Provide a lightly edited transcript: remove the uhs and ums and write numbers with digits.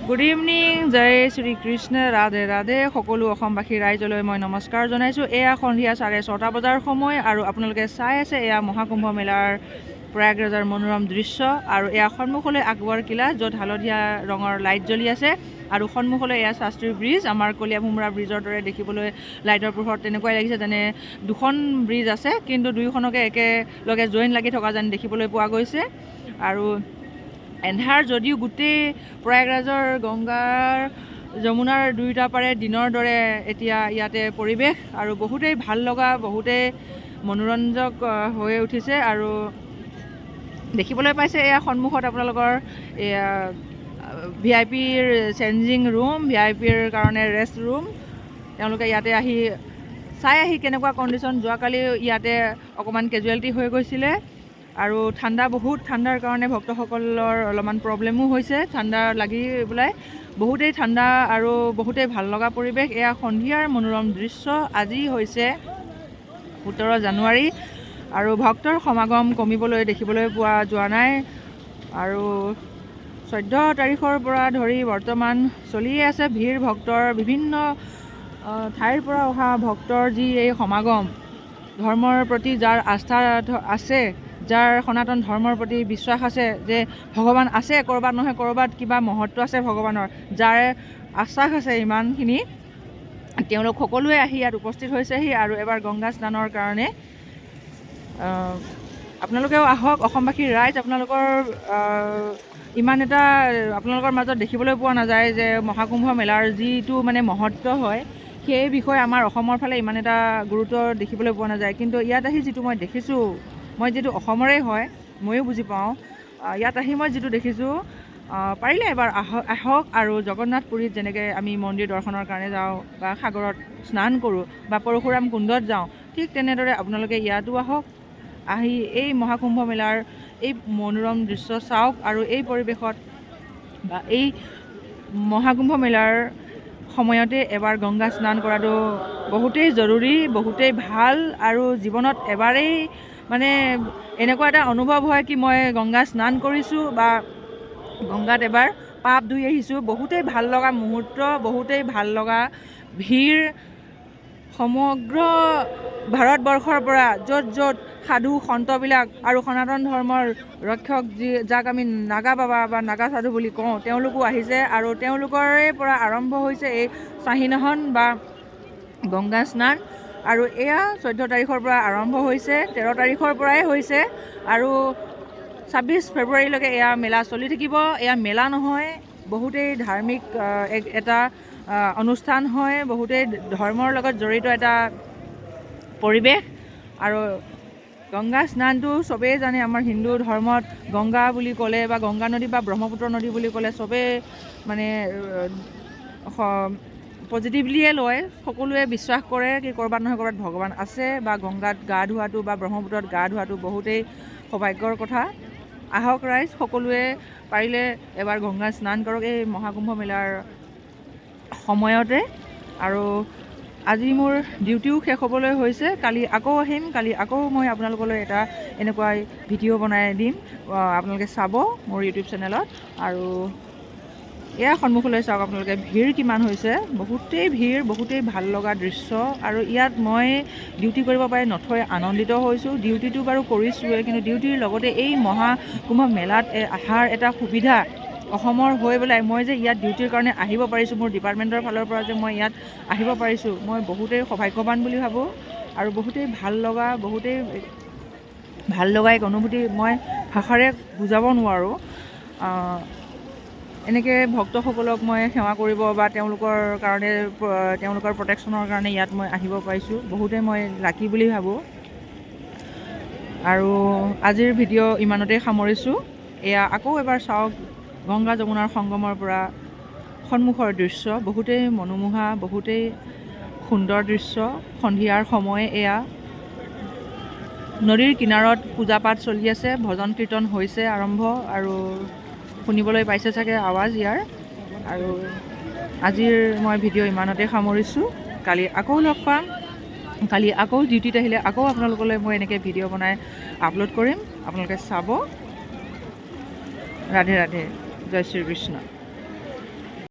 Good evening, জয় শ্ৰীকৃষ্ণ, ৰাধে ৰাধে। সকলো অসমবাসী ৰাইজলৈ মই নমস্কাৰ জনাইছোঁ। এয়া সন্ধিয়া 6:30 বজাৰ সময় আৰু আপোনালোকে চাই আছে এয়া মহাকুম্ভ মেলাৰ প্ৰয়াগৰাজৰ মনোৰম দৃশ্য। আৰু এয়া সন্মুখলৈ আকবৰ কিলা, য'ত হালধীয়া ৰঙৰ লাইট জ্বলি আছে, আৰু সন্মুখলৈ এয়া শাস্ত্ৰী ব্ৰিজ, আমাৰ কলীয়া ভোমোৰা ব্ৰিজৰ দৰে দেখিবলৈ লাইটৰ পোহৰত তেনেকুৱাই লাগিছে, যেনে দুখন ব্ৰিজ আছে কিন্তু দুয়োখনকে একেলগে জইন লাগি থকা যেন দেখিবলৈ পোৱা গৈছে। আৰু এন্ধাৰ যদিও গোটেই প্ৰয়াগৰাজৰ গংগাৰ যমুনাৰ দুয়োটা পাৰে দিনৰ দৰে এতিয়া ইয়াতে পৰিৱেশ, আৰু বহুতেই ভাল লগা, বহুতেই মনোৰঞ্জক হৈ উঠিছে। আৰু দেখিবলৈ পাইছে এয়া সন্মুখত আপোনালোকৰ এয়া VIP-ৰ চেঞ্জিং ৰুম, VIP-ৰ কাৰণে ৰেষ্ট ৰুম। তেওঁলোকে ইয়াতে আহি কেনেকুৱা কণ্ডিশ্যন। যোৱাকালি ইয়াতে অকণমান কেজুৱেলিটি হৈ গৈছিলে, আৰু বহুত ঠাণ্ডাৰ কাৰণে ভক্তসকলৰ অলপমান প্ৰব্লেমো হৈছে, ঠাণ্ডা লাগি পেলাই। বহুতেই ঠাণ্ডা আৰু বহুতেই ভাল লগা পৰিৱেশ। এয়া সন্ধিয়াৰ মনোৰম দৃশ্য। আজি হৈছে 17 জানুৱাৰী, আৰু ভক্তৰ সমাগম কমিবলৈ দেখিবলৈ পোৱা যোৱা নাই। আৰু 14 তাৰিখৰ পৰা ধৰি বৰ্তমান চলিয়ে আছে ভিৰ ভক্তৰ, বিভিন্ন ঠাইৰ পৰা অহা ভক্তৰ যি এই সমাগম। ধৰ্মৰ প্ৰতি যাৰ আস্থা আছে, যাৰ সনাতন ধৰ্মৰ প্ৰতি বিশ্বাস আছে যে ভগৱান আছে ক'ৰবাত নহয় ক'ৰবাত, কিবা মহত্ব আছে ভগৱানৰ, যাৰ আশ্বাস আছে ইমানখিনি, তেওঁলোক সকলোৱে আহি ইয়াত উপস্থিত হৈছেহি। আৰু এবাৰ গংগা স্নানৰ কাৰণে আপোনালোকেও আহক, অসমবাসী ৰাইজ। ইমান এটা আপোনালোকৰ মাজত দেখিবলৈ পোৱা নাযায় যে মহাকুম্ভ মেলাৰ যিটো মানে মহত্ব হয়, সেই বিষয়ে আমাৰ অসমৰ ফালে ইমান এটা গুৰুত্ব দেখিবলৈ পোৱা নাযায়। কিন্তু ইয়াত আহি যিটো মই দেখিছোঁ, মই যিটো অসমৰে হয় ময়ো বুজি পাওঁ, ইয়াত আহি মই যিটো দেখিছোঁ, পাৰিলে এবাৰ আহক। আৰু জগন্নাথ পুৰীত যেনেকৈ আমি মন্দিৰ দৰ্শনৰ কাৰণে যাওঁ বা সাগৰত স্নান কৰোঁ বা পৰশুৰাম কুণ্ডত যাওঁ, ঠিক তেনেদৰে আপোনালোকে ইয়াতো আহক, আহি এই মহাকুম্ভ মেলাৰ এই মনোৰম দৃশ্য চাওক। আৰু এই পৰিৱেশত বা এই মহাকুম্ভ মেলাৰ সময়তে এবাৰ গংগা স্নান কৰাটো বহুতেই জৰুৰী, বহুতেই ভাল। আৰু জীৱনত এবাৰেই মানে এনেকুৱা এটা অনুভৱ হয় কি মই গংগা স্নান কৰিছোঁ বা গংগাত এবাৰ পাপ ধুই আহিছোঁ। বহুতেই ভাল লগা মুহূৰ্ত, বহুতেই ভাল লগা ভিৰ। সমগ্ৰ ভাৰতবৰ্ষৰ পৰা য'ত য'ত সাধু সন্তবিলাক আৰু সনাতন ধৰ্মৰ ৰক্ষক যাক আমি নাগা বাবা বা নাগা সাধু বুলি কওঁ, তেওঁলোকো আহিছে। আৰু তেওঁলোকৰে পৰা আৰম্ভ হৈছে এই চাহিনাহন বা গংগা স্নান। আৰু এয়া 14 তাৰিখৰ পৰা আৰম্ভ হৈছে, 13 তাৰিখৰ পৰাই হৈছে, আৰু 26 ফেব্ৰুৱাৰীলৈকে এয়া মেলা চলি থাকিব। এয়া মেলা নহয়, বহুতেই ধাৰ্মিক এটা অনুষ্ঠান হয়, বহুতেই ধৰ্মৰ লগত জড়িত এটা পৰিৱেশ। আৰু গংগা স্নানটো চবেই জানে, আমাৰ হিন্দু ধৰ্মত গংগা বুলি ক'লে বা গংগা নদী বা ব্ৰহ্মপুত্ৰ নদী বুলি ক'লে চবেই মানে পজিটিভলিয়ে লয়। সকলোৱে বিশ্বাস কৰে কি ক'ৰবাত নহয় ক'ৰবাত ভগৱান আছে, বা গংগাত গা ধোৱাটো বা ব্ৰহ্মপুত্ৰত গা ধোৱাটো বহুতেই সৌভাগ্যৰ কথা। আহক ৰাইজ, সকলোৱে পাৰিলে এবাৰ গংগা স্নান কৰক এই মহাকুম্ভ মেলাৰ সময়তে। আৰু আজি মোৰ ডিউটিও শেষ হ'বলৈ হৈছে, কালি আকৌ আহিম, কালি আকৌ মই আপোনালোকলৈ এটা এনেকুৱা ভিডিঅ' বনাই দিম, আপোনালোকে চাব মোৰ ইউটিউব চেনেলত। আৰু এয়া সন্মুখলৈ চাওক আপোনালোকে, ভিৰ কিমান হৈছে, বহুতেই ভিৰ, বহুতেই ভাল লগা দৃশ্য। আৰু ইয়াত মই ডিউটি কৰিব পাৰি নথৈ আনন্দিত হৈছোঁ। ডিউটিটো বাৰু কৰিছোঁৱে, কিন্তু ডিউটিৰ লগতে এই মহাকুম্ভ মেলাত অহাৰ এটা সুবিধা অসমৰ হৈ পেলাই মই যে ইয়াত ডিউটিৰ কাৰণে আহিব পাৰিছোঁ, মোৰ ডিপাৰ্টমেণ্টৰ ফালৰ পৰা যে মই ইয়াত আহিব পাৰিছোঁ, মই বহুতেই সৌভাগ্যৱান বুলি ভাবোঁ। আৰু বহুতেই ভাল লগা এক অনুভূতি, মই ভাষাৰে বুজাব নোৱাৰোঁ। এনেকৈ ভক্তসকলক মই সেৱা কৰিব বা তেওঁলোকৰ কাৰণে, তেওঁলোকৰ প্ৰটেকশ্যনৰ কাৰণে ইয়াত মই আহিব পাৰিছোঁ, বহুতেই মই লাকি বুলি ভাবোঁ। আৰু আজিৰ ভিডিঅ' ইমানতেই সামৰিছোঁ। এয়া আকৌ এবাৰ চাওক গংগা যমুনাৰ সংগমৰ পৰা সন্মুখৰ দৃশ্য, বহুতেই মনোমোহা, বহুতেই সুন্দৰ দৃশ্য। সন্ধিয়াৰ সময় এয়া, নদীৰ কিনাৰত পূজা পাঠ চলি আছে, ভজন কীৰ্তন হৈছে আৰম্ভ, আৰু শুনিবলৈ পাইছে চাগে আৱাজ ইয়াৰ। আৰু আজিৰ মই ভিডিঅ' ইমানতে সামৰিছোঁ। কালি আকৌ লগ পাম, কালি আকৌ ডিউটিত আহিলে আকৌ আপোনালোকলৈ মই এনেকৈ ভিডিঅ' বনাই আপলোড কৰিম, আপোনালোকে চাব। ৰাধে ৰাধে, জয় শ্ৰীকৃষ্ণ।